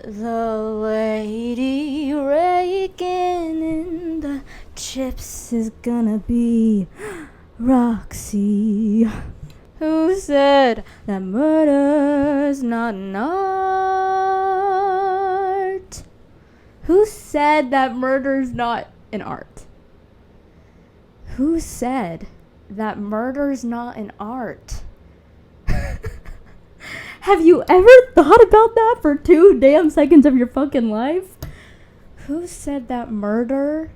The lady raking in the chips is gonna be Roxy. Who said that murder's not an art? Who said that murder's not an art? Who said that murder's not an art? Have you ever thought about that for 2 damn seconds of your fucking life? Who said that murder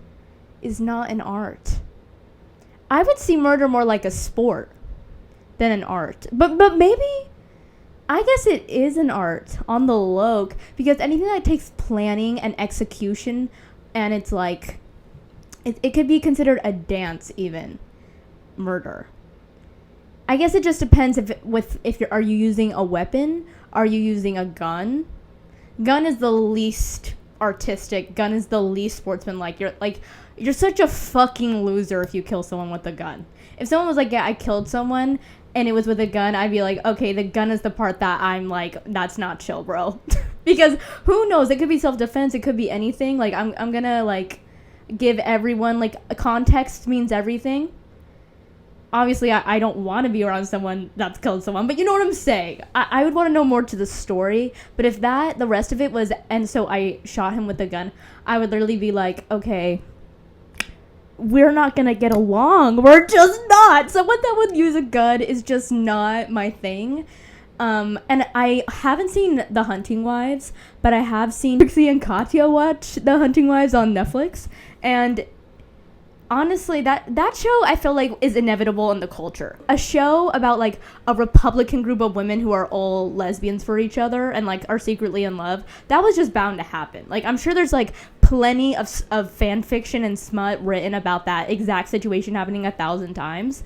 is not an art? I would see murder more like a sport than an art. But maybe, I guess it is an art on the low, because anything that takes planning and execution, and it's like, it could be considered a dance even. Murder. I guess it just depends are you using a weapon? Are you using a gun? Gun is the least artistic. Gun is the least sportsmanlike. You're such a fucking loser if you kill someone with a gun. If someone was like, yeah, I killed someone and it was with a gun, I'd be like, okay, the gun is the part that I'm like, that's not chill, bro. Because who knows? It could be self-defense. It could be anything. Like, I'm gonna like give everyone like a context means everything. Obviously, I don't want to be around someone that's killed someone, but you know what I'm saying. I would want to know more to the story, but if the rest of it was, and so I shot him with a gun, I would literally be like, okay, we're not going to get along. We're just not. Someone that would use a gun is just not my thing. And I haven't seen The Hunting Wives, but I have seen Trixie and Katya watch The Hunting Wives on Netflix, and honestly, that show I feel like is inevitable in the culture. A show about like a Republican group of women who are all lesbians for each other and like are secretly in love. That was just bound to happen. Like, I'm sure there's like plenty of fan fiction and smut written about that exact situation happening 1,000 times.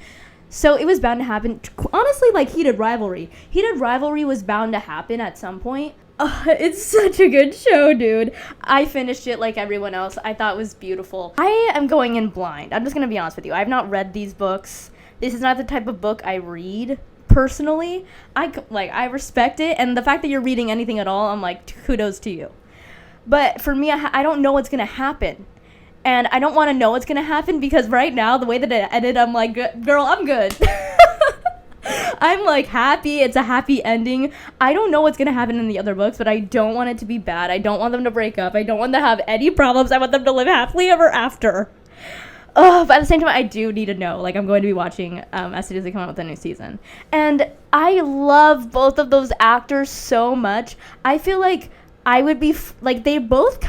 So it was bound to happen. Honestly, like Heated Rivalry. Heated Rivalry was bound to happen at some point. It's such a good show, dude. I finished it like everyone else. I thought it was beautiful. I am going in blind. I'm just going to be honest with you. I have not read these books. This is not the type of book I read personally. I respect it. And the fact that you're reading anything at all, I'm like, kudos to you. But for me, I don't know what's going to happen. And I don't want to know what's going to happen because right now, the way that it ended, I'm like, girl, I'm good. I'm like happy. It's a happy ending. I don't know what's going to happen in the other books, but I don't want it to be bad. I don't want them to break up. I don't want them to have any problems. I want them to live happily ever after. But at the same time, I do need to know. Like, I'm going to be watching as soon as they come out with a new season. And I love both of those actors so much. I feel like I would be they both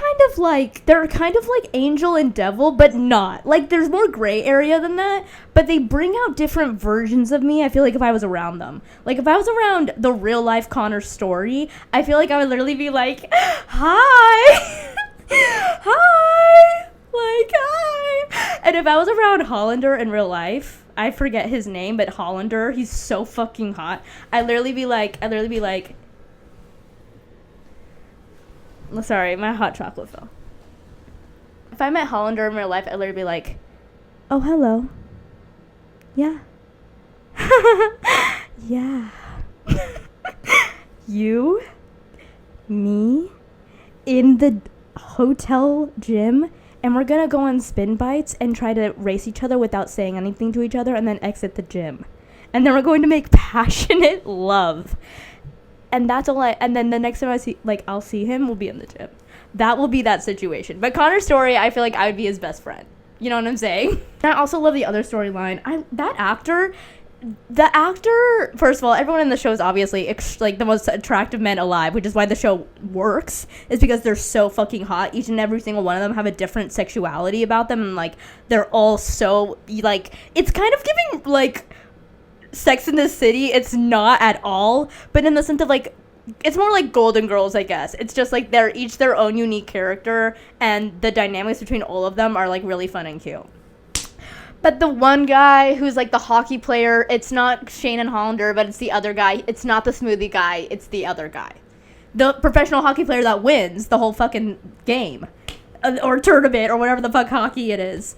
they're kind of like angel and devil, but not like there's more gray area than that, but they bring out different versions of me. I feel like if I was around them, like if I was around the real life Connor Story, I feel like I would literally be like, hi. Hi, like, hi. And if I was around Hollander in real life, I forget his name, but Hollander, he's so fucking hot. I'd literally be like sorry, my hot chocolate fell. If I met Hollander in real life, I'd literally be like, oh, hello. Yeah. Yeah. You, me, in the hotel gym, and we're gonna go on spin bites and try to race each other without saying anything to each other and then exit the gym. And then we're going to make passionate love. And that's all and then the next time I'll see him, we'll be in the gym. That will be that situation. But Connor's Story, I feel like I would be his best friend. You know what I'm saying? And I also love the other storyline. The actor, first of all, everyone in the show is obviously like the most attractive men alive, which is why the show works, is because they're so fucking hot. Each and every single one of them have a different sexuality about them, and like they're all so like, it's kind of giving like Sex in the City. It's not at all, but in the sense of like, it's more like Golden Girls, I guess. It's just like they're each their own unique character, and the dynamics between all of them are like really fun and cute. But the one guy who's like the hockey player, it's not Shane and Hollander, but it's the other guy. It's not the smoothie guy, it's the other guy, the professional hockey player that wins the whole fucking game or tournament or whatever the fuck hockey it is.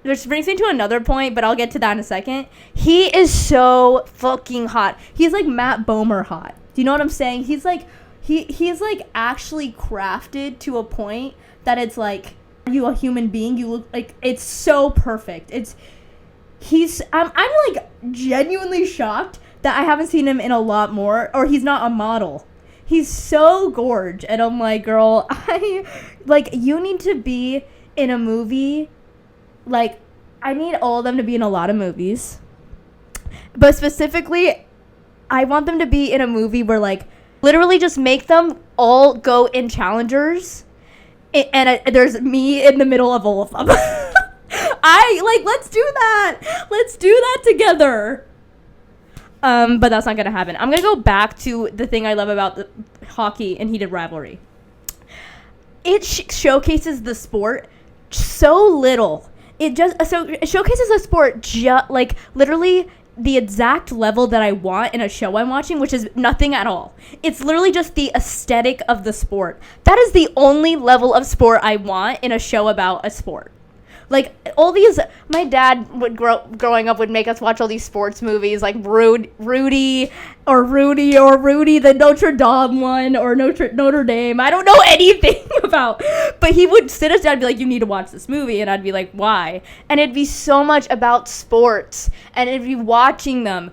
Which brings me to another point, but I'll get to that in a second. He is so fucking hot. He's like Matt Bomer hot. Do you know what I'm saying? He's like He's like actually crafted to a point that it's like, are you a human being? You look like, it's so perfect. I'm like genuinely shocked that I haven't seen him in a lot more, or he's not a model. He's so gorge, and I'm like, girl, you need to be in a movie. Like, I need all of them to be in a lot of movies, but specifically, I want them to be in a movie where, like, literally just make them all go in challengers, and there's me in the middle of all of them. Let's do that. Let's do that together. But that's not gonna happen. I'm gonna go back to the thing I love about the hockey and heated rivalry. It showcases the sport so little. It showcases the sport like literally the exact level that I want in a show I'm watching, which is nothing at all. It's literally just the aesthetic of the sport. That is the only level of sport I want in a show about a sport. Like, all these, my dad would growing up would make us watch all these sports movies, like Rudy, the Notre Dame one, or Notre Dame. I don't know anything about, but he would sit us down and be like, you need to watch this movie, and I'd be like, why? And it'd be so much about sports, and it'd be watching them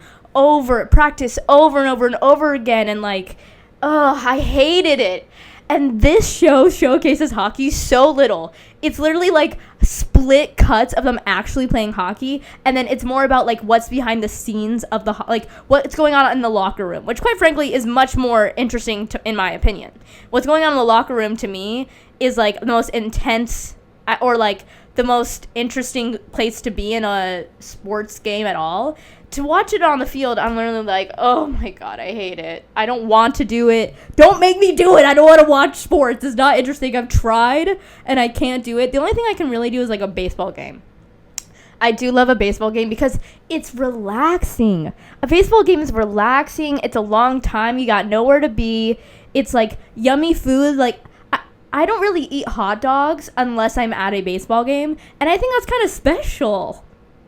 practice over and over and over again, and like, I hated it. And this show showcases hockey so little. It's literally like split cuts of them actually playing hockey, and then it's more about like what's behind the scenes of like what's going on in the locker room, which quite frankly is much more interesting in my opinion. What's going on in the locker room to me is like the most intense or like the most interesting place to be in a sports game at all. To watch it on the field, I'm literally like, oh my god, I hate it. I don't want to do it. Don't make me do it. I don't want to watch sports. It's not interesting. I've tried, and I can't do it. The only thing I can really do is like a baseball game. I do love a baseball game because it's relaxing. A baseball game is relaxing. It's a long time. You got nowhere to be. It's like yummy food. Like, I don't really eat hot dogs unless I'm at a baseball game, and I think that's kind of special.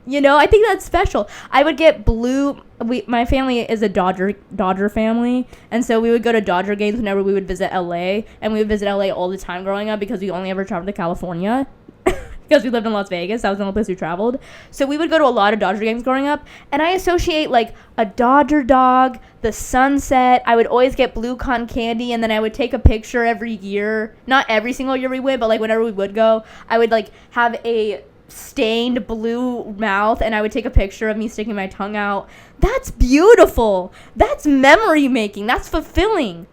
You know, I think that's special. I would get my family is a Dodger family, and so we would go to Dodger games whenever we would visit LA, and we would visit LA all the time growing up because we only ever traveled to California because we lived in Las Vegas. That was the only place we traveled. So we would go to a lot of Dodger games growing up, and I associate like a Dodger dog, the sunset. I would always get blue cotton candy, and then I would take a picture every year. Not every single year we went, but like whenever we would go, I would like have a stained blue mouth, and I would take a picture of me sticking my tongue out. That's beautiful. That's memory making. That's fulfilling.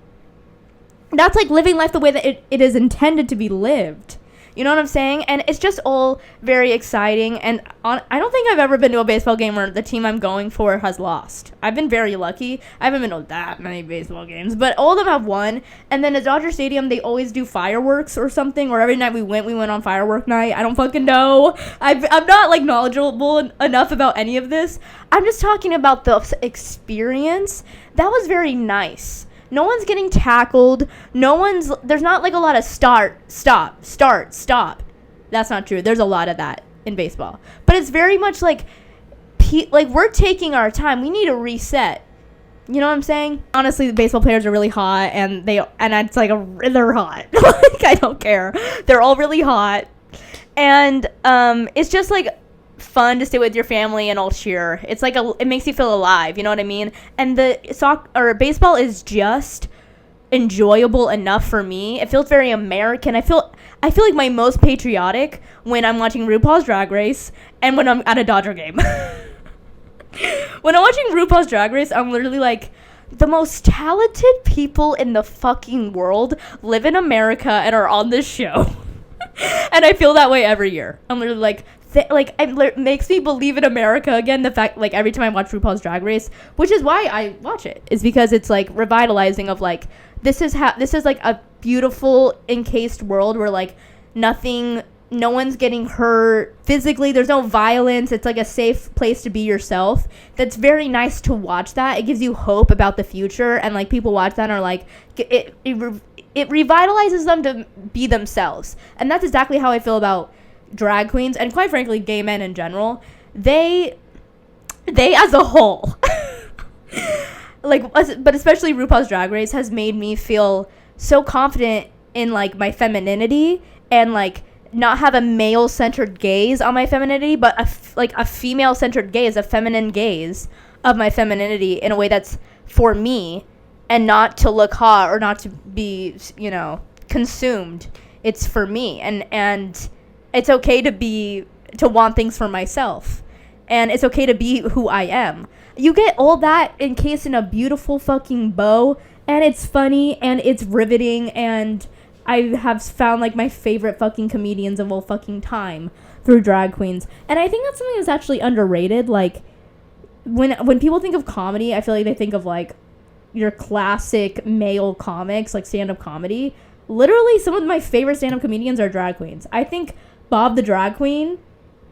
That's like living life the way that it is intended to be lived. You know what I'm saying? And it's just all very exciting. And I don't think I've ever been to a baseball game where the team I'm going for has lost. I've been very lucky. I haven't been to that many baseball games, but all of them have won. And then at Dodger Stadium, they always do fireworks or something, or every night we went on firework night. I don't fucking know. I'm not like knowledgeable enough about any of this. I'm just talking about the experience. That was very nice. No one's getting tackled. There's not like a lot of start, stop. That's not true. There's a lot of that in baseball. But it's very much like we're taking our time. We need a reset. You know what I'm saying? Honestly, the baseball players are really hot, and it's like they're hot. Like, I don't care. They're all really hot. And it's just like fun to stay with your family and all cheer. It's like it makes you feel alive, you know what I mean? And the baseball is just enjoyable enough for me. It feels very American. I feel like my most patriotic when I'm watching RuPaul's Drag Race and when I'm at a Dodger game. When I'm watching RuPaul's Drag Race, I'm literally like, the most talented people in the fucking world live in America and are on this show. And I feel that way every year. I'm literally like, it makes me believe in America again. The fact, like, every time I watch RuPaul's Drag Race, which is why I watch it, is because it's like revitalizing of like, this is like a beautiful encased world where like no one's getting hurt physically. There's no violence. It's like a safe place to be yourself. That's very nice to watch that. It gives you hope about the future, and like people watch that and are like, it revitalizes them to be themselves. And that's exactly how I feel about drag queens, and quite frankly gay men in general. They as a whole but especially RuPaul's Drag Race has made me feel so confident in, like, my femininity, and, like, not have a male-centered gaze on my femininity, but a female-centered gaze, a feminine gaze of my femininity in a way that's for me, and not to look hot or not to be, you know, consumed. It's for me, and it's okay to want things for myself, and it's okay to be who I am. You get all that encased in a beautiful fucking bow, and it's funny, and it's riveting, and I have found, like, my favorite fucking comedians of all fucking time through drag queens. And I think that's something that's actually underrated. Like, when people think of comedy, I feel like they think of, like, your classic male comics, like stand-up comedy. Literally, some of my favorite stand-up comedians are drag queens. I think Bob the Drag Queen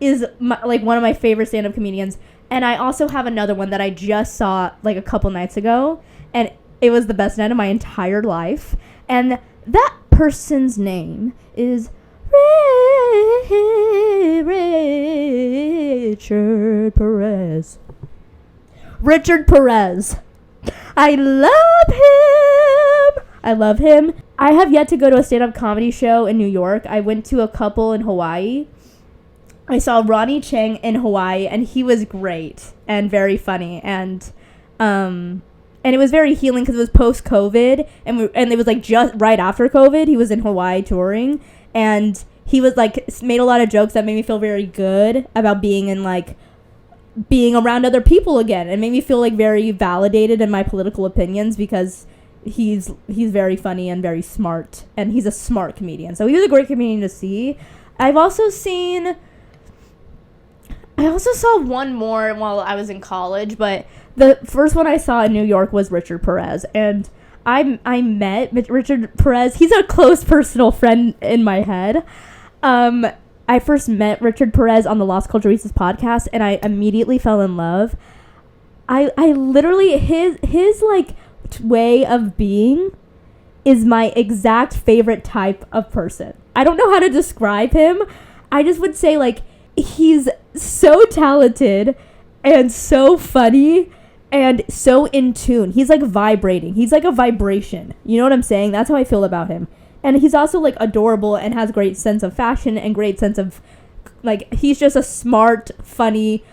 is, like, one of my favorite stand-up comedians. And I also have another one that I just saw, like, a couple nights ago. And it was the best night of my entire life. And that person's name is Richard Perez. Richard Perez. I love him. I have yet to go to a stand-up comedy show in New York. I went to a couple in Hawaii. I saw Ronnie Chang in Hawaii, and he was great and very funny, and it was very healing because it was post-COVID, and it was, like, just right after COVID. He was in Hawaii touring, and he was, like, made a lot of jokes that made me feel very good about being around other people again, and made me feel, like, very validated in my political opinions, because he's very funny and very smart, and he's a smart comedian. So he was a great comedian to see. I also saw one more while I was in college, but the first one I saw in New York was Richard Perez, and I met Richard Perez. He's a close personal friend in my head. I first met Richard Perez on the Las Culturistas podcast, and I immediately fell in love. I literally, his like way of being is my exact favorite type of person. I don't know how to describe him. I just would say, like, he's so talented and so funny and so in tune. He's, like, vibrating. He's like a vibration. You know what I'm saying? That's how I feel about him. And he's also, like, adorable and has great sense of fashion and great sense of, like, he's just a smart, funny,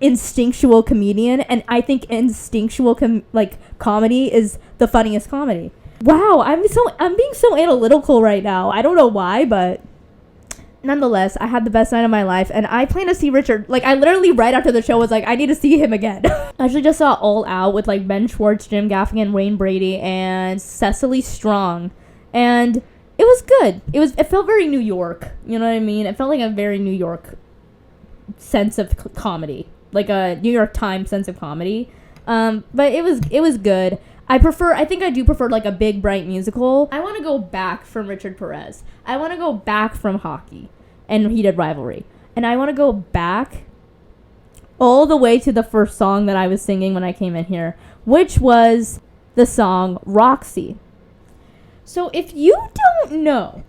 instinctual comedian. And I think instinctual comedy is the funniest comedy. Wow, I'm being so analytical right now. I don't know why, but nonetheless, I had the best night of my life, and I plan to see Richard. Like, I literally right after the show was like, I need to see him again. I actually just saw All Out with, like, Ben Schwartz, Jim Gaffigan, Wayne Brady, and Cecily Strong, and it was good. It felt very New York. You know what I mean? It felt like a very New York sense of comedy, like a New York Times sense of comedy. But it was good. I think I do prefer, like, a big, bright musical. I want to go back from Richard Perez. I want to go back from Hockey and Heated Rivalry. And I want to go back all the way to the first song that I was singing when I came in here, which was the song Roxy. So if you don't know,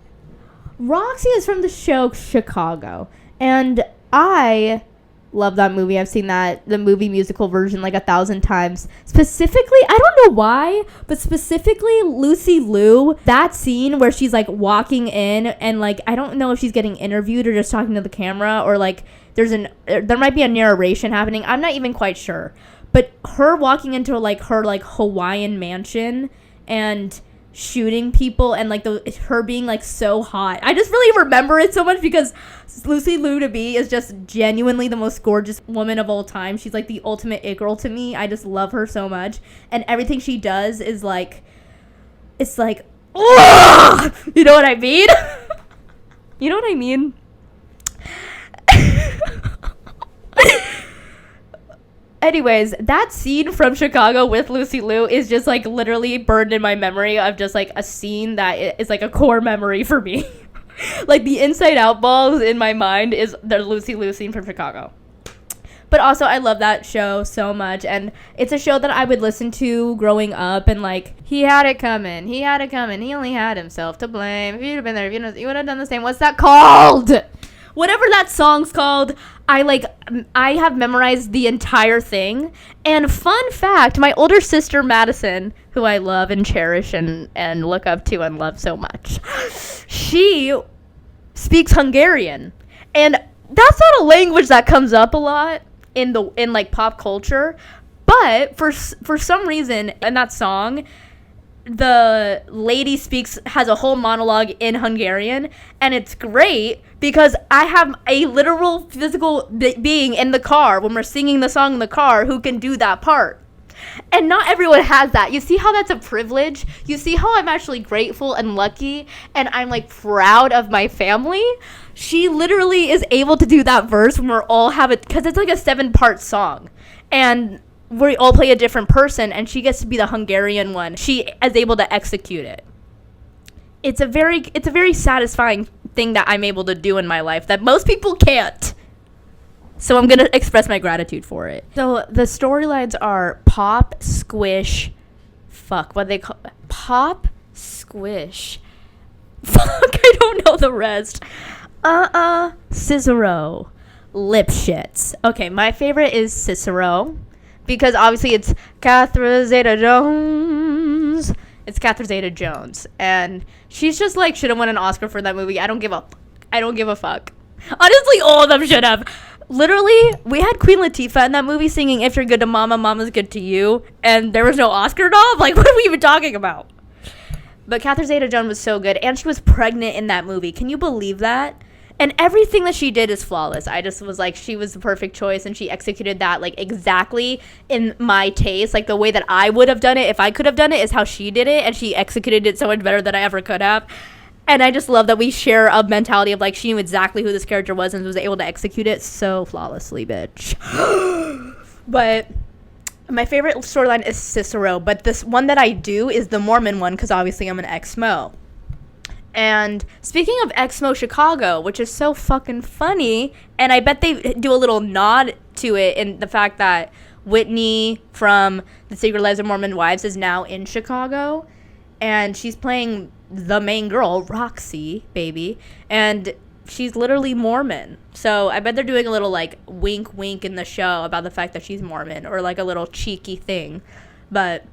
Roxy is from the show Chicago. And I love that movie. I've seen the movie musical version like 1,000 times. Specifically, I don't know why, but specifically Lucy Liu, that scene where she's, like, walking in and, like, I don't know if she's getting interviewed or just talking to the camera, or, like, there might be a narration happening. I'm not even quite sure. But her walking into, like, her, like, Hawaiian mansion and shooting people, and, like, her being, like, so hot. I just really remember it so much because Lucy Liu to me is just genuinely the most gorgeous woman of all time. She's, like, the ultimate it girl to me. I just love her so much, and everything she does is, like, it's like, oh! You know what I mean? You know what I mean? Anyways, that scene from Chicago with Lucy Liu is just, like, literally burned in my memory of just, like, a scene that is, like, a core memory for me. Like, the Inside Out balls in my mind is the Lucy Liu scene from Chicago. But also, I love that show so much, and it's a show that I would listen to growing up, and, like, he had it coming, he only had himself to blame. If you'd have been there, you would have done the same. What's that called? whatever that song's called, I have memorized the entire thing. And fun fact, my older sister Madison, who I love and cherish and look up to and love so much, she speaks Hungarian. And that's not a language that comes up a lot in like pop culture. But for some reason in that song, the lady has a whole monologue in Hungarian, and it's great because I have a literal physical being in the car when we're singing the song in the car who can do that part. And not everyone has that. You see how that's a privilege? You see how I'm actually grateful and lucky, and I'm like proud of my family? She literally is able to do that verse when we're all have it, because it's like a 7-part song, and we all play a different person, and she gets to be the Hungarian one. She is able to execute it. It's a very satisfying thing that I'm able to do in my life that most people can't. So I'm going to express my gratitude for it. So the storylines are pop, squish, fuck, what they call pop, squish. Fuck, I don't know the rest. Cicero, lip shits. Okay, my favorite is Cicero. Because obviously it's Catherine Zeta-Jones. It's Catherine Zeta-Jones. And she's just like, should have won an Oscar for that movie. I don't give a fuck. Honestly, all of them should have. Literally, we had Queen Latifah in that movie singing If You're Good to Mama, Mama's Good to You. And there was no Oscar nom? Like, what are we even talking about? But Catherine Zeta-Jones was so good. And she was pregnant in that movie. Can you believe that? And everything that she did is flawless. I just was like, she was the perfect choice, and she executed that, like, exactly in my taste. Like, the way that I would have done it, if I could have done it, is how she did it, and she executed it so much better than I ever could have. And I just love that we share a mentality of, like, she knew exactly who this character was and was able to execute it so flawlessly, bitch. But my favorite storyline is Cicero, but this one that I do is the Mormon one, because obviously I'm an ex-mo. And speaking of Exmo Chicago, which is so fucking funny, and I bet they do a little nod to it in the fact that Whitney from The Secret Lives of Mormon Wives is now in Chicago, and she's playing the main girl, Roxy, baby, and she's literally Mormon. So I bet they're doing a little, like, wink wink in the show about the fact that she's Mormon, or like a little cheeky thing. But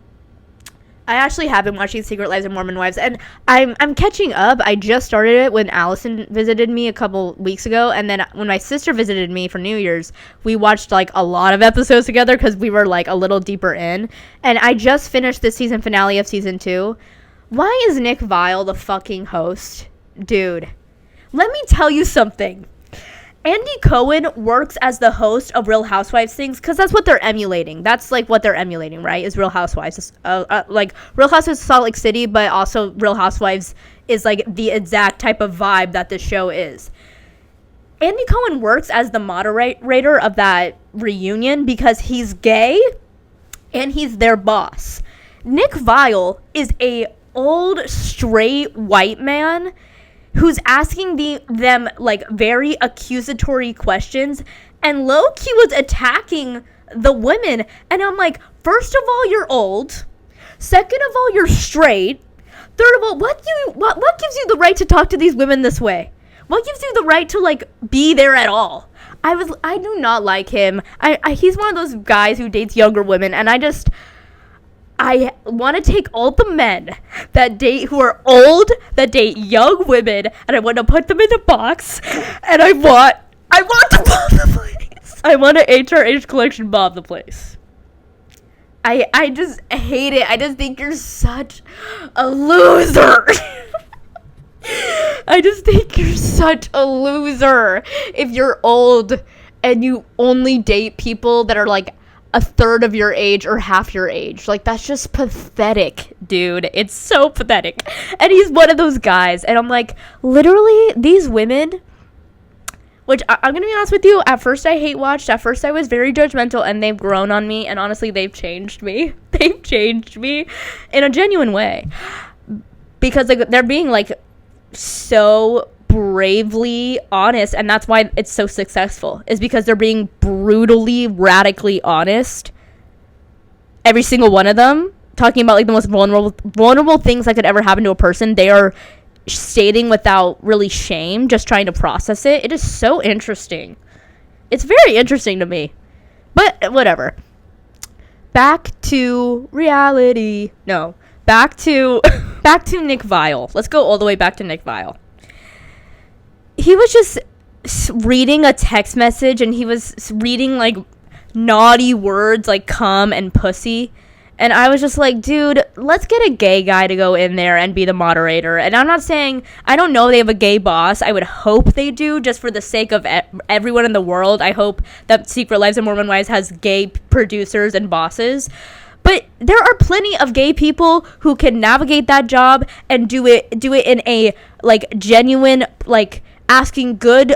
I actually have been watching Secret Lives of Mormon Wives, and I'm catching up. I just started it when Allison visited me a couple weeks ago, and then when my sister visited me for New Year's, we watched, like, a lot of episodes together because we were, like, a little deeper in. And I just finished the season finale of season 2. Why is Nick Viall the fucking host? Dude, let me tell you something. Andy Cohen works as the host of Real Housewives things because that's what they're emulating. That's, like, what they're emulating, right, is Real Housewives. Like, Real Housewives of Salt Lake City, but also Real Housewives is, like, the exact type of vibe that the show is. Andy Cohen works as the moderator of that reunion because he's gay and he's their boss. Nick Viall is a old, straight white man who's asking them, like, very accusatory questions, and low-key was attacking the women. And I'm like, first of all, you're old. Second of all, you're straight. Third of all, what gives you the right to talk to these women this way? What gives you the right to, like, be there at all? I do not like him. He's one of those guys who dates younger women, and I want to take all the men who are old, that date young women, and I want to put them in a box, and I want to bomb the place. I want to HRH collection bomb the place. I just hate it. I just think you're such a loser. I just think you're such a loser if you're old and you only date people that are, like, a third of your age or half your age. Like, that's just pathetic, dude. It's so pathetic. And he's one of those guys. And I'm like, literally, these women, which I'm gonna be honest with you, at first I hate watched. At first I was very judgmental, and they've grown on me. And honestly, they've changed me. They've changed me in a genuine way. Because, like, they're being, like, so bravely honest, and that's why it's so successful, is because they're being brutally, radically honest. Every single one of them talking about, like, the most vulnerable things that could ever happen to a person. They are stating without really shame, just trying to process it. It is so interesting. It's very interesting to me. But whatever. Back to reality. No. Back to Nick Viall. Let's go all the way back to Nick Viall. He was just reading a text message, and he was reading like naughty words like cum and pussy. And I was just like, dude, let's get a gay guy to go in there and be the moderator. And I'm not saying, I don't know they have a gay boss. I would hope they do, just for the sake of everyone in the world. I hope that Secret Lives of Mormon Wives has gay producers and bosses. But there are plenty of gay people who can navigate that job and do it in a, like, genuine, like, asking good,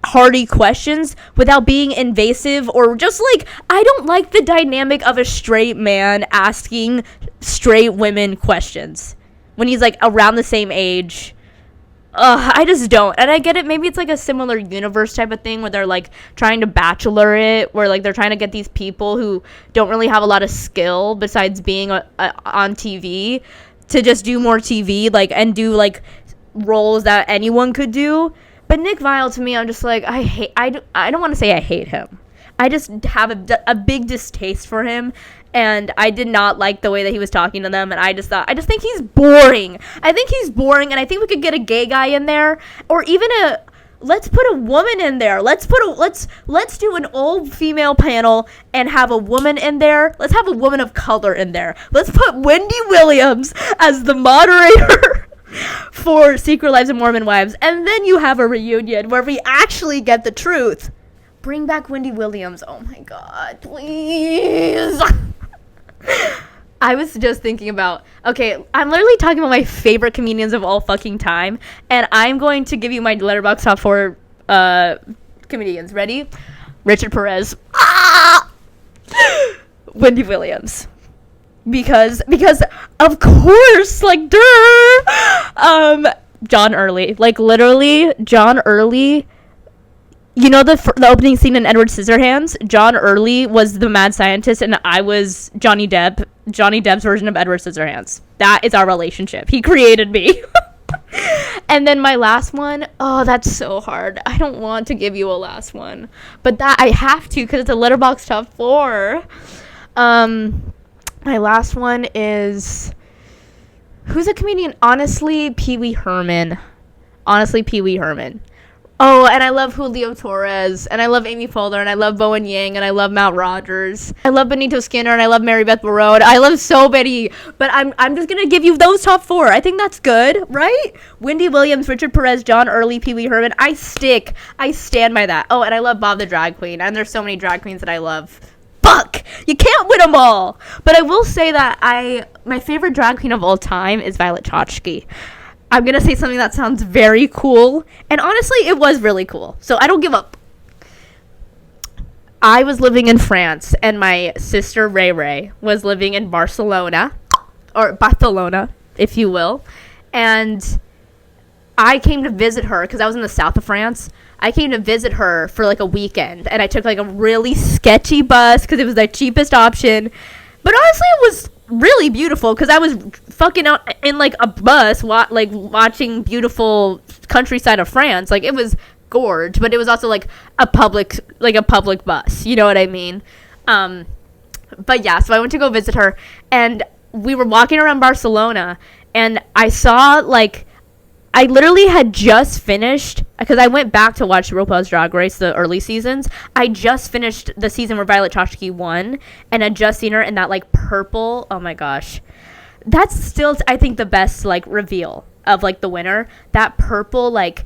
hearty questions without being invasive, or just like, I don't like the dynamic of a straight man asking straight women questions when he's like around the same age. I just don't. And I get it, maybe it's like a similar universe type of thing where they're like trying to bachelor it, where like they're trying to get these people who don't really have a lot of skill besides being on TV to just do more TV, like, and do like roles that anyone could do. But Nick Viall, to me, I'm just like, I don't want to say I hate him. I just have a big distaste for him, and I did not like the way that he was talking to them, and I just think he's boring. I think he's boring, and I think we could get a gay guy in there, or even let's put a woman in there. Let's do an old female panel and have a woman in there. Let's have a woman of color in there. Let's put Wendy Williams as the moderator for Secret Lives of Mormon Wives, and then you have a reunion where we actually get the truth. Bring back Wendy Williams. Oh my god, please. I was just thinking about, okay, I'm literally talking about my favorite comedians of all fucking time, and I'm going to give you my Letterboxd top 4 comedians. Ready? Richard Perez. Wendy Williams. Because of course, like, John Early, like, literally John Early, you know, the opening scene in Edward Scissorhands. John Early was the mad scientist, and I was Johnny Depp's version of Edward Scissorhands. That is our relationship. He created me. And then my last one, oh, that's so hard. I don't want to give you a last one, but that I have to, because it's a Letterboxd top 4. My last one is, who's a comedian? Honestly, Pee Wee Herman. Oh, and I love Julio Torres, and I love Amy Poehler, and I love Bowen Yang, and I love Matt Rogers. I love Benito Skinner, and I love Mary Beth Barone. I love so many, but I'm just gonna give you those top 4. I think that's good, right? Wendy Williams, Richard Perez, John Early, Pee Wee Herman. I stand by that. Oh, and I love Bob the Drag Queen, and there's so many drag queens that I love. Fuck! You can't win them all! But I will say that my favorite drag queen of all time is Violet Chachki. I'm gonna say something that sounds very cool, and honestly, it was really cool, so I don't give up. I was living in France, and my sister Ray Ray was living in Barcelona, or Barcelona, if you will, and I came to visit her, because I was in the south of France. I came to visit her for like a weekend, and I took like a really sketchy bus because it was the cheapest option. But honestly, it was really beautiful because I was fucking out in like a bus, watching beautiful countryside of France. Like, it was gorge, but it was also like a public bus. You know what I mean? But yeah, so I went to go visit her, and we were walking around Barcelona, and I saw like, I literally had just finished, because I went back to watch RuPaul's Drag Race, the early seasons. I just finished the season where Violet Chachki won, and had just seen her in that, like, purple. Oh, my gosh. That's still, I think, the best, like, reveal of, like, the winner. That purple, like,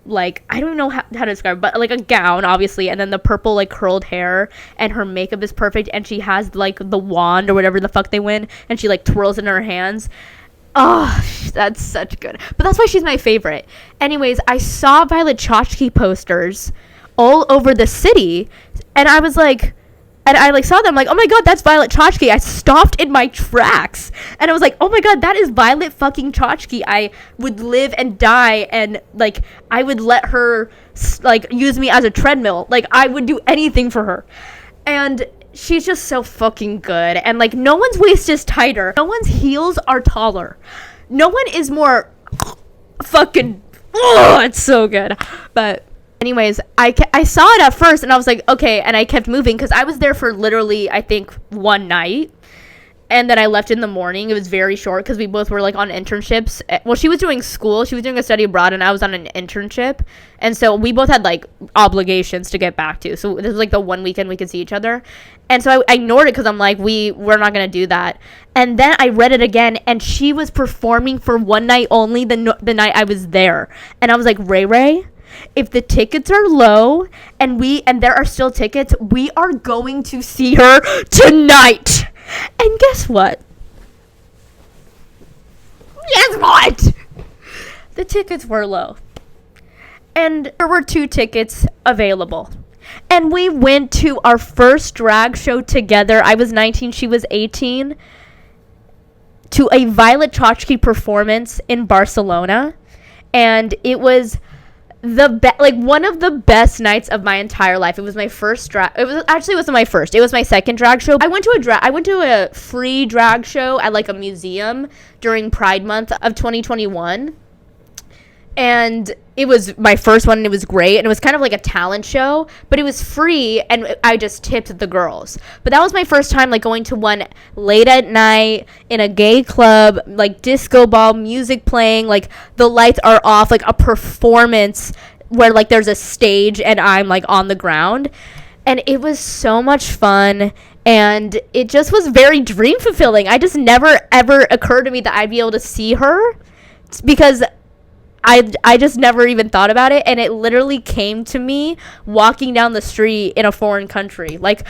I don't know how to describe it, but, like, a gown, obviously, and then the purple, like, curled hair, and her makeup is perfect, and she has, like, the wand or whatever the fuck they win, and she, like, twirls in her hands. Oh, that's such good. But that's why she's my favorite. Anyways, I saw Violet Chachki posters all over the city, and I was like, and I like saw them, like, oh my god, that's Violet Chachki. I stopped in my tracks, and I was like, oh my god, that is Violet fucking Chachki. I would live and die, and like, I would let her like use me as a treadmill. Like, I would do anything for her. And she's just so fucking good. And, like, no one's waist is tighter. No one's heels are taller. No one is more fucking, oh, it's so good. But anyways, I saw it at first and I was like, okay, and I kept moving because I was there for literally, I think, one night. And then I left in the morning. It was very short because we both were like on internships. Well, she was doing school. She was doing a study abroad and I was on an internship. And so we both had like obligations to get back to. So this was like the one weekend we could see each other. And so I ignored it because I'm like, we're not going to do that. And then I read it again and she was performing for one night only the night I was there. And I was like, Ray, if the tickets are low and there are still tickets, we are going to see her tonight. And guess what? The tickets were low. And there were 2 tickets available. And we went to our first drag show together. I was 19, she was 18. To a Violet Chachki performance in Barcelona. And it was one of the best nights of my entire life. It was my first drag. Wasn't my first. It was my second drag show. I went to a free drag show at like a museum during Pride Month of 2021. And it was my first one and it was great. And it was kind of like a talent show, but it was free and I just tipped the girls. But that was my first time like going to one late at night in a gay club, like disco ball, music playing, like the lights are off, like a performance where like there's a stage and I'm like on the ground. And it was so much fun. And it just was very dream fulfilling. I just never ever occurred to me that I'd be able to see her because I just never even thought about it, and it literally came to me walking down the street in a foreign country. Like,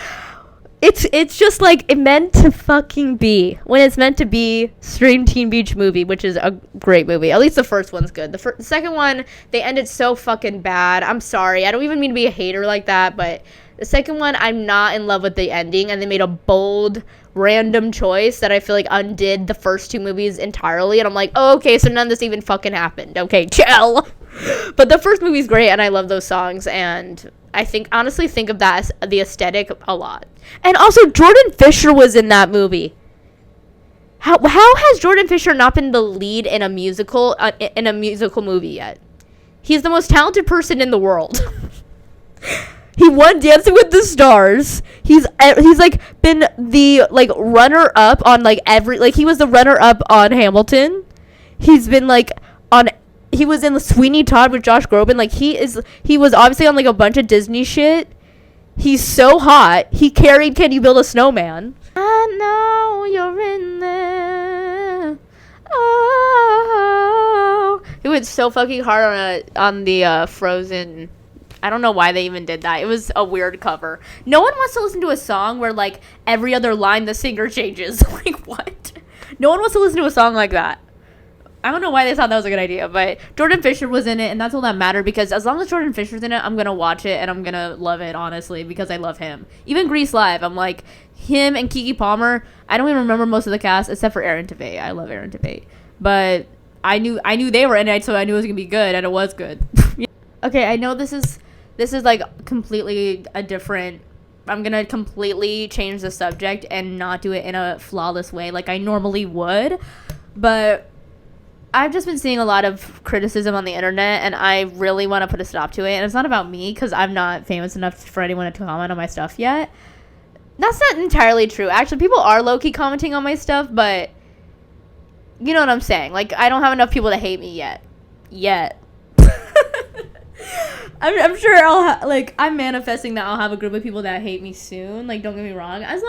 it's just like it meant to fucking be. When it's meant to be, stream Teen Beach Movie, which is a great movie. At least the first one's good. The second one, they ended so fucking bad. I'm sorry. I don't even mean to be a hater like that, but the second one, I'm not in love with the ending, and they made a bold, random choice that I feel like undid the first 2 movies entirely, and I'm like, oh, okay, so none of this even fucking happened. Okay, chill. But the first movie's great, and I love those songs, and I honestly think of that as the aesthetic a lot. And also, Jordan Fisher was in that movie. How has Jordan Fisher not been the lead in a musical movie yet? He's the most talented person in the world. He won Dancing with the Stars. He's like been the like runner up on like every, like he was the runner up on Hamilton. He's been like he was in Sweeney Todd with Josh Groban. Like he was obviously on like a bunch of Disney shit. He's so hot. He carried Can You Build a Snowman? I know you're in there. Oh. He went so fucking hard on the Frozen. I don't know why they even did that. It was a weird cover. No one wants to listen to a song where, like, every other line the singer changes. Like, what? No one wants to listen to a song like that. I don't know why they thought that was a good idea, but Jordan Fisher was in it, and that's all that mattered, because as long as Jordan Fisher's in it, I'm going to watch it, and I'm going to love it, honestly, because I love him. Even Grease Live, I'm like, him and Keke Palmer, I don't even remember most of the cast, except for Aaron Tveit. I love Aaron Tveit. But I knew they were in it, so I knew it was going to be good, and it was good. Okay, I know this is like completely a different, I'm going to completely change the subject and not do it in a flawless way like I normally would, but I've just been seeing a lot of criticism on the internet, and I really want to put a stop to it. And it's not about me, because I'm not famous enough for anyone to comment on my stuff yet. That's not entirely true. Actually, people are low-key commenting on my stuff, but you know what I'm saying. Like, I don't have enough people to hate me yet. I'm sure I'm manifesting that I'll have a group of people that hate me soon. Like, don't get me wrong. As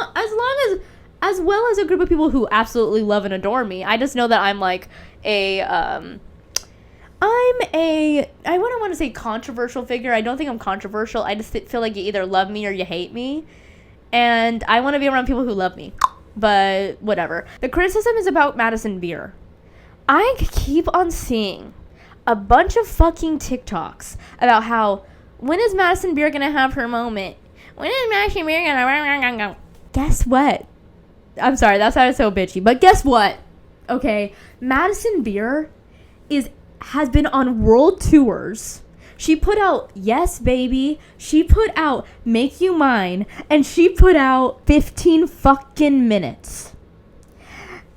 well as a group of people who absolutely love and adore me. I just know that I'm like I wouldn't want to say controversial figure. I don't think I'm controversial. I just feel like you either love me or you hate me. And I want to be around people who love me. But whatever. The criticism is about Madison Beer. I keep on seeing a bunch of fucking TikToks about how, when is Madison Beer gonna have her moment? When is Madison Beer gonna... Guess what? I'm sorry, that sounded so bitchy, but guess what? Okay, Madison Beer has been on world tours. She put out Yes Baby, she put out Make You Mine, and she put out 15 fucking minutes.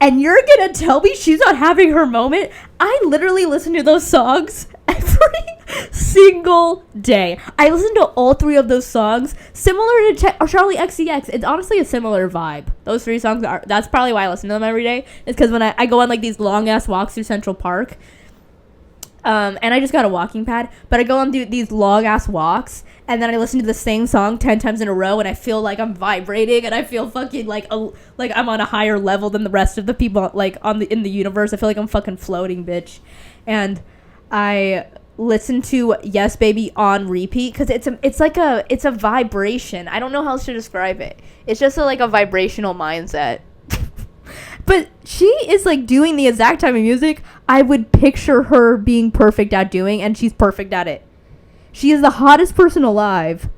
And you're gonna tell me she's not having her moment? I literally listen to those songs every single day. I listen to all 3 of those songs, similar to Charlie XCX. It's honestly a similar vibe. Those 3 songs that's probably why I listen to them every day. It's because when I go on like these long ass walks through Central Park, and I just got a walking pad, but I go on these long ass walks, and then I listen to the same song 10 times in a row, and I feel like I'm vibrating, and I feel fucking like I'm on a higher level than the rest of the people like in the universe. I feel like I'm fucking floating, bitch. And I listen to Yes Baby on repeat because it's a vibration. I don't know how else to describe it. It's just like a vibrational mindset. But she is like doing the exact type of music I would picture her being perfect at doing, and she's perfect at it. She is the hottest person alive.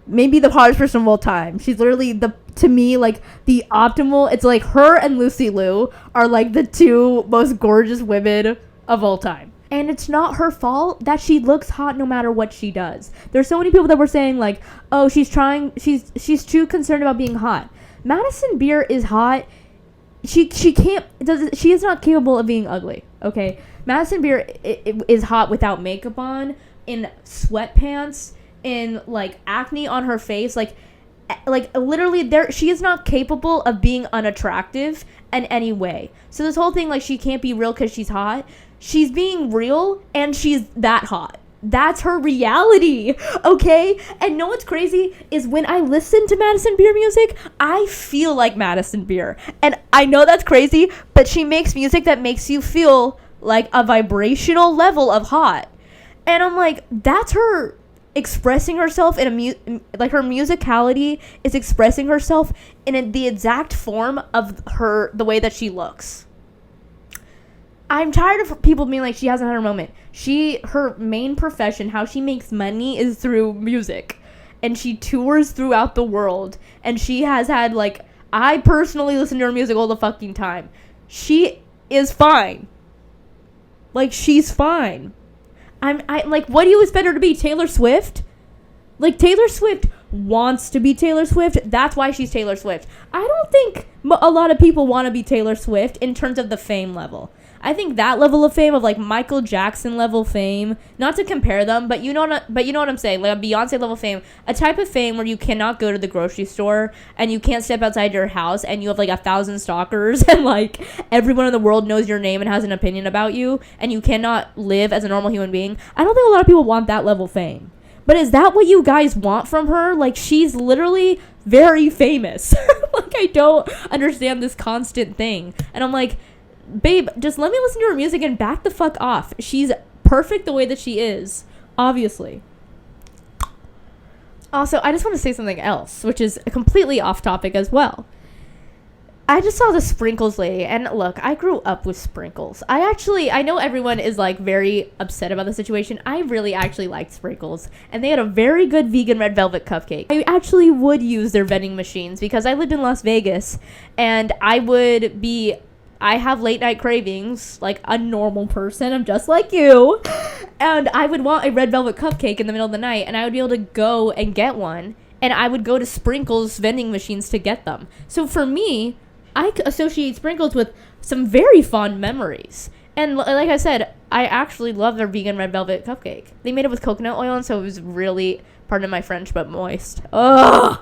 Maybe the hottest person of all time. She's literally to me, like the optimal. It's like her and Lucy Liu are like the 2 most gorgeous women of all time. And it's not her fault that she looks hot no matter what she does. There's so many people that were saying like, oh, she's too concerned about being hot. Madison Beer is hot. She is not capable of being ugly. Okay, Madison Beer is hot without makeup on, in sweatpants, in like acne on her face, like literally she is not capable of being unattractive in any way. So this whole thing like she can't be real because she's hot. She's being real and she's that hot. That's her reality, okay? And know what's crazy is when I listen to Madison Beer music, I feel like Madison Beer. And I know that's crazy, but she makes music that makes you feel like a vibrational level of hot. And I'm like, that's her expressing herself in like her musicality is expressing herself in the exact form of the way that she looks. I'm tired of people being like she hasn't had her moment. Her main profession, how she makes money, is through music, and she tours throughout the world, and she has had like, I personally listen to her music all the fucking time. She is fine. Like, she's fine. I like, what do you expect her to be, Taylor Swift? Like, Taylor Swift wants to be Taylor Swift. That's why she's Taylor Swift. I don't think a lot of people want to be Taylor Swift in terms of the fame level. I think that level of fame, of like Michael Jackson level fame, not to compare them, but you know what I'm saying, like a Beyonce level fame, a type of fame where you cannot go to the grocery store and you can't step outside your house and you have like 1,000 stalkers and like everyone in the world knows your name and has an opinion about you and you cannot live as a normal human being. I don't think a lot of people want that level of fame. But is that what you guys want from her? Like, she's literally very famous. Like, I don't understand this constant thing. And I'm like, babe, just let me listen to her music and back the fuck off. She's perfect the way that she is, obviously. Also, I just want to say something else, which is completely off topic as well. I just saw the sprinkles lady, and look, I grew up with sprinkles. I know everyone is like very upset about the situation. I really actually liked sprinkles, and they had a very good vegan red velvet cupcake. I actually would use their vending machines because I lived in Las Vegas, and I have late night cravings like a normal person. I'm just like you. And I would want a red velvet cupcake in the middle of the night, and I would be able to go and get one, and I would go to Sprinkles vending machines to get them. So for me, I associate Sprinkles with some very fond memories. And like I said, I actually love their vegan red velvet cupcake. They made it with coconut oil, and so it was really, pardon my French, but moist. Ugh!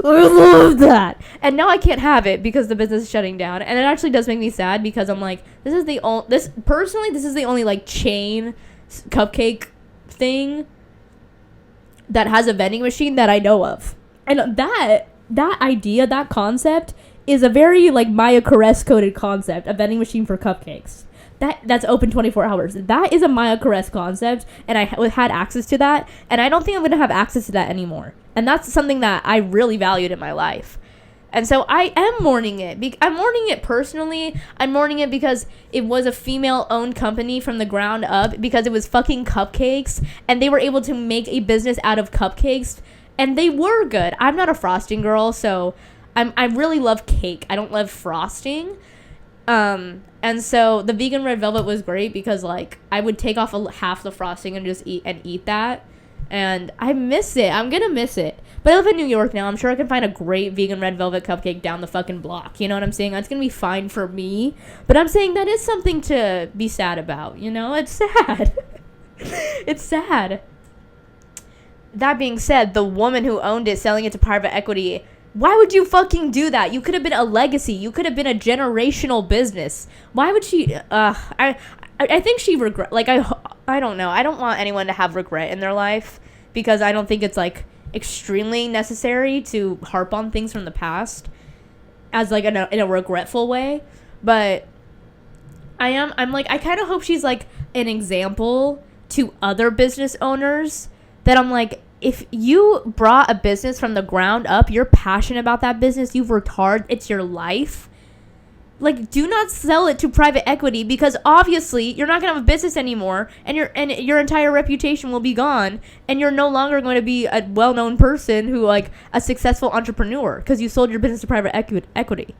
I love that. And now I can't have it because the business is shutting down. And it actually does make me sad because I'm like, this is the only like chain cupcake thing that has a vending machine that I know of. And that idea, that concept is a very like Maya Caress coded concept, a vending machine for cupcakes. That's open 24 hours. That is a Maya Caress concept, and I had access to that, and I don't think I'm going to have access to that anymore. And that's something that I really valued in my life. And so I am mourning it. I'm mourning it personally. I'm mourning it because it was a female-owned company from the ground up, because it was fucking cupcakes, and they were able to make a business out of cupcakes, and they were good. I'm not a frosting girl, so I really love cake. I don't love frosting. And so the vegan red velvet was great because like I would take off half the frosting and just eat that. And I miss it. I'm gonna miss it. But I live in New York now. I'm sure I can find a great vegan red velvet cupcake down the fucking block. You know what I'm saying? That's gonna be fine for me. But I'm saying that is something to be sad about. You know? It's sad. It's sad. That being said, the woman who owned it selling it to private equity, why would you fucking do that? You could have been a legacy. You could have been a generational business. Why would she? I think she regret. Like I don't know. I don't want anyone to have regret in their life because I don't think it's like extremely necessary to harp on things from the past as like in a regretful way. But I'm like, I kind of hope she's like an example to other business owners that I'm like, if you brought a business from the ground up, you're passionate about that business, you've worked hard, it's your life, like, do not sell it to private equity because obviously you're not going to have a business anymore and your entire reputation will be gone and you're no longer going to be a well-known person who, like, a successful entrepreneur because you sold your business to private equity.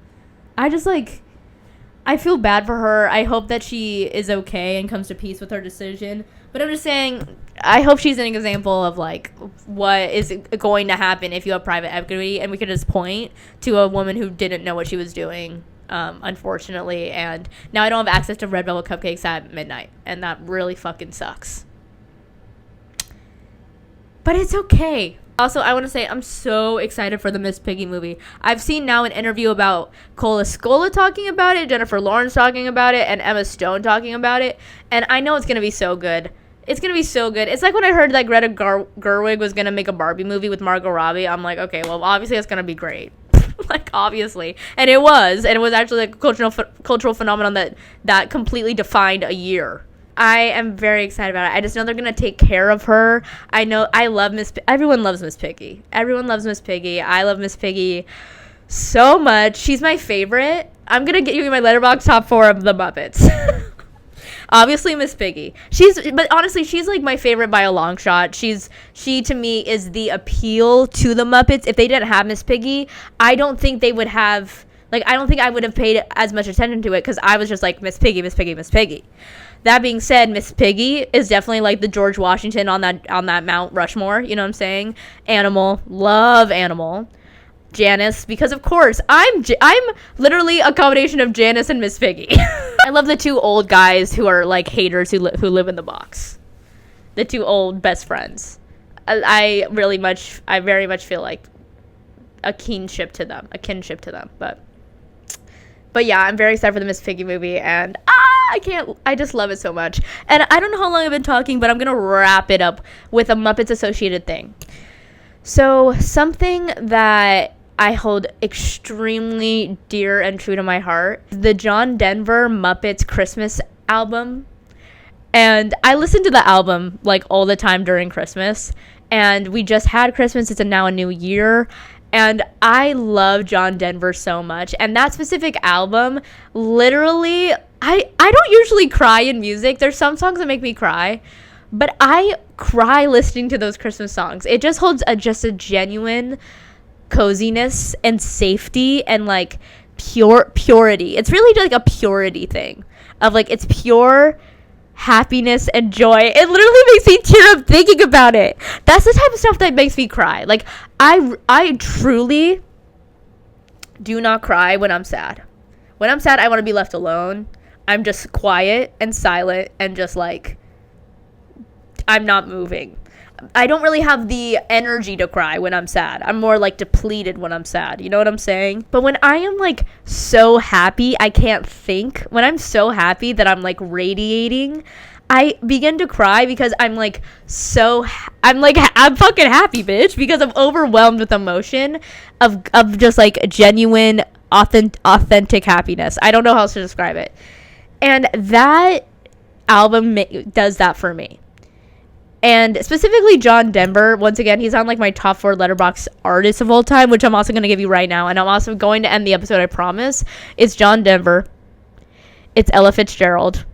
I just, like, I feel bad for her. I hope that she is okay and comes to peace with her decision. But I'm just saying, I hope she's an example of, like, what is going to happen if you have private equity. And we could just point to a woman who didn't know what she was doing, unfortunately. And now I don't have access to red velvet cupcakes at midnight. And that really fucking sucks. But it's okay. Also, I want to say I'm so excited for the Miss Piggy movie. I've seen now an interview about Cola Scola talking about it, Jennifer Lawrence talking about it, and Emma Stone talking about it. And I know it's going to be so good. It's going to be so good. It's like when I heard that Greta Gerwig was going to make a Barbie movie with Margot Robbie. I'm like, okay, well, obviously it's going to be great. Like, obviously. And it was. And it was actually like a cultural phenomenon that completely defined a year. I am very excited about it. I just know they're going to take care of her. I know I love everyone loves Miss Piggy. Everyone loves Miss Piggy. I love Miss Piggy so much. She's my favorite. I'm going to get you my Letterboxd top 4 of the Muppets. Obviously Miss Piggy. But honestly, she's like my favorite by a long shot. She to me is the appeal to the Muppets. If they didn't have Miss Piggy, I don't think they would have, like, I don't think I would have paid as much attention to it because I was just like, Miss Piggy, Miss Piggy, Miss Piggy. That being said, Miss Piggy is definitely like the George Washington on that Mount Rushmore. You know what I'm saying? Animal, love Animal. Janice, because of course I'm literally a combination of Janice and Miss Piggy. I love the two old guys who are like haters who live in the box. The two old best friends. I very much feel like a kinship to them. But yeah, I'm very excited for the Miss Piggy movie, and I just love it so much. And I don't know how long I've been talking, but I'm gonna wrap it up with a Muppets associated thing. So something that I hold extremely dear and true to my heart, the John Denver Muppets Christmas album. And I listen to the album like all the time during Christmas, and we just had Christmas. It's now a new year. And I love John Denver so much. And that specific album, literally, I don't usually cry in music. There's some songs that make me cry. But I cry listening to those Christmas songs. It just holds just a genuine coziness and safety and, like, purity. It's really like a purity thing. Of, like, it's pure happiness and joy. It literally makes me tear up thinking about it. That's the type of stuff that makes me cry. Like, I truly do not cry when I'm sad. When I'm sad, I want to be left alone. I'm just quiet and silent and just like, I'm not moving. I don't really have the energy to cry when I'm sad. I'm more like depleted when I'm sad. You know what I'm saying? But when I am like so happy, I can't think. When I'm so happy that I'm like radiating, I begin to cry because I'm like I'm fucking happy, bitch, because I'm overwhelmed with emotion of just like genuine, authentic happiness. I don't know how else to describe it. And that album does that for me. And specifically John Denver, once again, he's on like my top 4 Letterboxd artists of all time, which I'm also going to give you right now. And I'm also going to end the episode, I promise. It's John Denver. It's Ella Fitzgerald.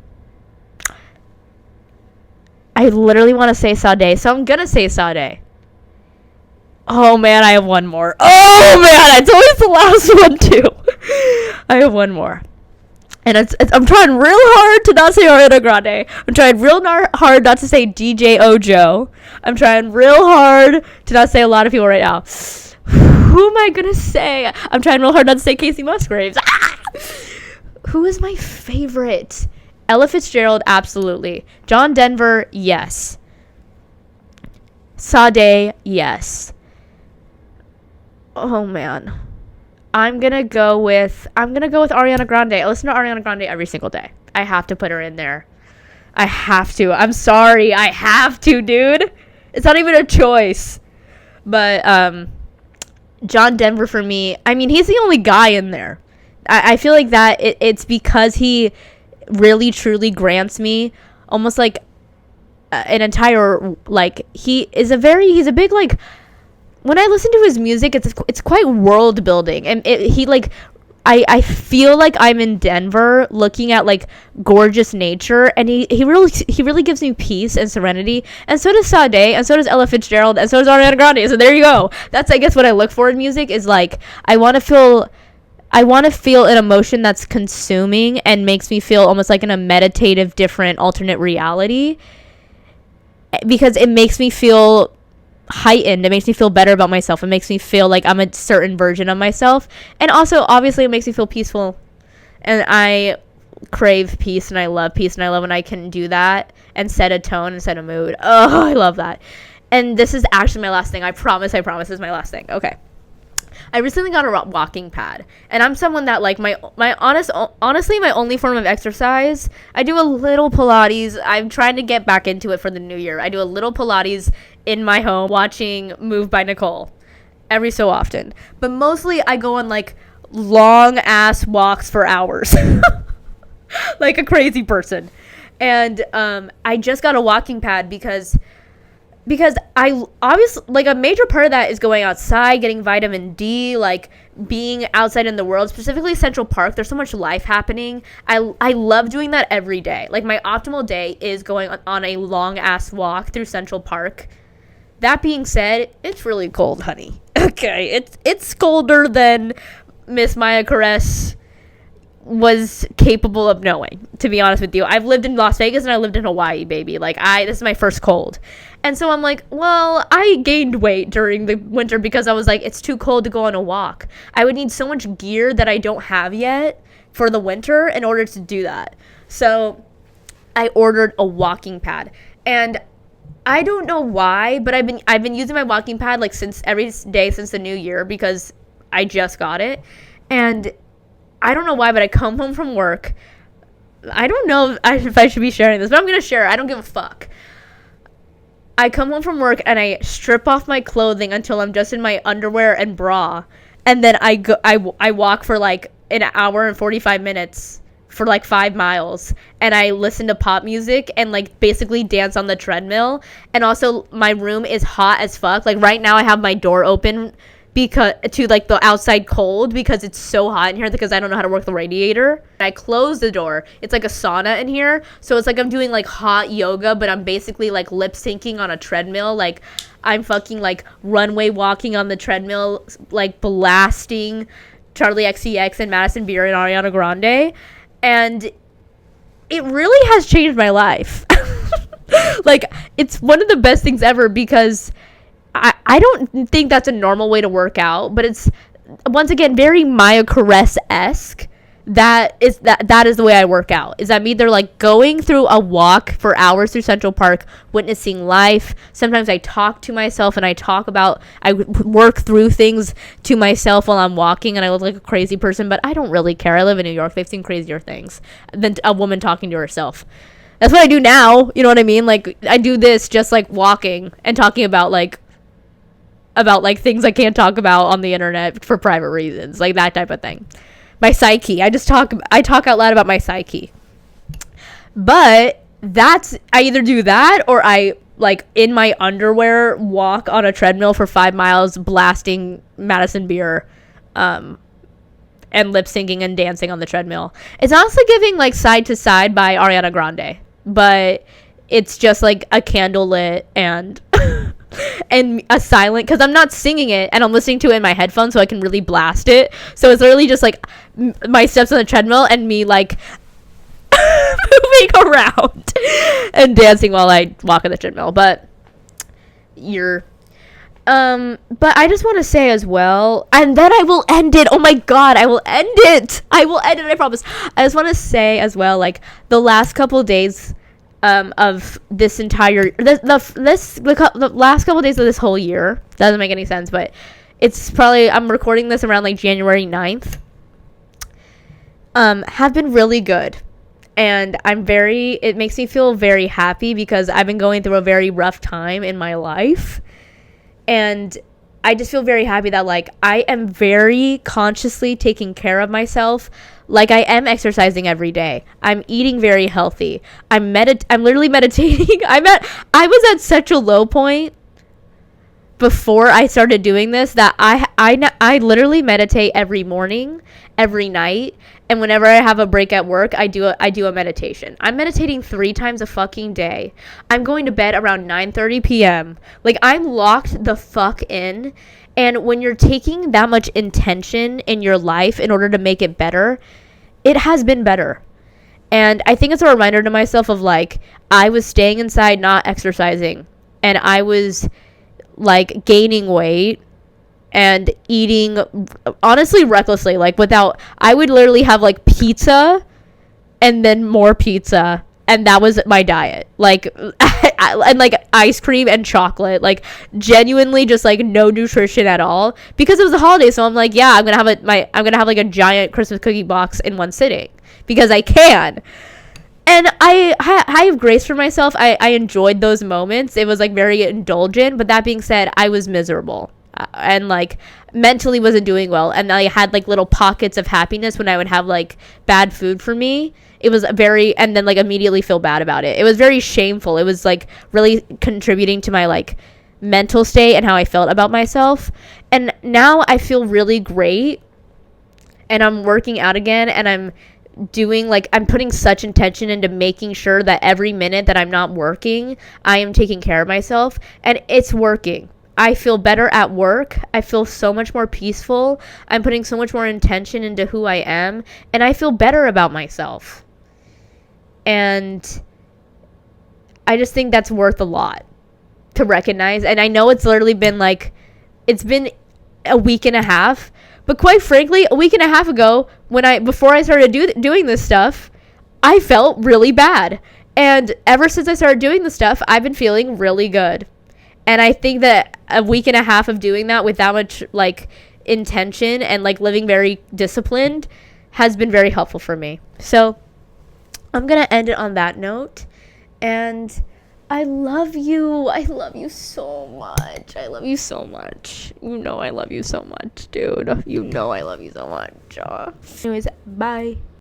I literally want to say Sade, so I'm going to say Sade. Oh, man, I have one more. Oh, man, it's always the last one, too. I have one more. And I'm trying real hard to not say Ariana Grande. I'm trying real hard not to say DJ Ojo. I'm trying real hard to not say a lot of people right now. Who am I going to say? I'm trying real hard not to say Casey Musgraves. Who is my favorite? Ella Fitzgerald, absolutely. John Denver, yes. Sade, yes. Oh, man. I'm gonna go with Ariana Grande. I listen to Ariana Grande every single day. I have to put her in there. I have to. I'm sorry. I have to, dude. It's not even a choice. But John Denver for me, I mean, he's the only guy in there. I feel like that it's because he really truly grants me almost like an entire, like, he's a big, like, when I listen to his music, it's quite world building, and I feel like I'm in Denver looking at, like, gorgeous nature, and he really gives me peace and serenity. And so does Sade, and so does Ella Fitzgerald, and so does Ariana Grande. So there you go. That's, I guess, what I look for in music is, like, I want to feel an emotion that's consuming and makes me feel almost like in a meditative, different, alternate reality, because it makes me feel heightened. It makes me feel better about myself. It makes me feel like I'm a certain version of myself, and also obviously it makes me feel peaceful, and I crave peace, and I love peace, and I love when I can do that and set a tone and set a mood. Oh, I love that. And this is actually my last thing. I promise this is my last thing. Okay, I recently got a walking pad, and I'm someone that, like, honestly my only form of exercise, I do a little Pilates. I'm trying to get back into it for the new year. I do a little Pilates in my home watching Move by Nicole every so often, but mostly I go on, like, long ass walks for hours like a crazy person. And I just got a walking pad because I obviously, like, a major part of that is going outside, getting vitamin D, like, being outside in the world, specifically Central Park. There's so much life happening. I love doing that every day. Like, my optimal day is going on a long ass walk through Central Park. That being said, it's really cold, honey. Okay, it's colder than Miss Maya Caress was capable of knowing, to be honest with you. I've lived in Las Vegas and I lived in Hawaii, baby. Like, this is my first cold. And so I'm like, well, I gained weight during the winter because I was like, it's too cold to go on a walk. I would need so much gear that I don't have yet for the winter in order to do that. So I ordered a walking pad, and I don't know why, but I've been using my walking pad, like, since every day since the new year, because I just got it. And I don't know why, but I come home from work. I don't know if I should be sharing this, but I'm going to share it. I don't give a fuck. I come home from work and I strip off my clothing until I'm just in my underwear and bra. And then I walk for like an hour and 45 minutes for like 5 miles. And I listen to pop music and like basically dance on the treadmill. And also my room is hot as fuck. Like right now I have my door open because to like the outside cold because it's so hot in here because I don't know how to work the radiator. I close the door. It's like a sauna in here. So it's like I'm doing like hot yoga, but I'm basically like lip syncing on a treadmill. Like I'm fucking like runway walking on the treadmill, like blasting Charlie XCX and Madison Beer and Ariana Grande. And it really has changed my life. Like it's one of the best things ever because I don't think that's a normal way to work out, but it's once again very Maya Caress-esque. That is the way I work out. Is I'm either like going through a walk for hours through Central Park, witnessing life. Sometimes I talk to myself and I work through things to myself while I'm walking, and I look like a crazy person, but I don't really care. I live in New York. They've seen crazier things than a woman talking to herself. That's what I do now. You know what I mean? Like I do this just like walking and talking about things I can't talk about on the internet for private reasons, like that type of thing. My psyche. I talk out loud about my psyche. But I either do that or I like in my underwear walk on a treadmill for 5 miles blasting Madison Beer and lip syncing and dancing on the treadmill. It's honestly giving like Side to Side by Ariana Grande, but it's just like a candle lit and and a silent, because I'm not singing it and I'm listening to it in my headphones so I can really blast it. So it's literally just like my steps on the treadmill and me like moving around and dancing while I walk on the treadmill. But but I just want to say as well, and then I will end it. Oh my god, I will end it. I promise. I just want to say as well, like, the last couple of days of this entire the last couple of days of this whole year, doesn't make any sense, but it's probably, I'm recording this around like January 9th, have been really good. And it makes me feel very happy because I've been going through a very rough time in my life. And I just feel very happy that, like, I am very consciously taking care of myself. Like, I am exercising every day. I'm eating very healthy. I'm literally meditating. I was at such a low point before I started doing this that I literally meditate every morning, every night, and whenever I have a break at work, I do a meditation. I'm meditating 3 times a fucking day. I'm going to bed around 9:30 p.m. Like, I'm locked the fuck in. And when you're taking that much intention in your life in order to make it better, it has been better. And I think it's a reminder to myself of, like, I was staying inside, not exercising, and I was, like, gaining weight and eating honestly recklessly, like, I would literally have like pizza and then more pizza, and that was my diet, like, and like ice cream and chocolate, like, genuinely just like no nutrition at all, because it was a holiday. So I'm like, yeah, I'm gonna have like a giant Christmas cookie box in one sitting because I can. And I have grace for myself. I enjoyed those moments. It was like very indulgent. But that being said, I was miserable and like mentally wasn't doing well. And I had like little pockets of happiness when I would have like bad food for me. It was and then like immediately feel bad about it. It was very shameful. It was like really contributing to my like mental state and how I felt about myself. And now I feel really great. And I'm working out again, and I'm putting such intention into making sure that every minute that I'm not working, I am taking care of myself, and it's working. I feel better at work. I feel so much more peaceful. I'm putting so much more intention into who I am, and I feel better about myself. And I just think that's worth a lot to recognize. And I know it's literally been like, it's been a week and a half, but quite frankly, a week and a half ago, before I started doing this stuff, I felt really bad. And ever since I started doing the stuff, I've been feeling really good. And I think that a week and a half of doing that with that much like intention and like living very disciplined has been very helpful for me. So I'm going to end it on that note. And I love you. I love you so much. I love you so much. You know I love you so much, dude. You know I love you so much. Anyways, bye.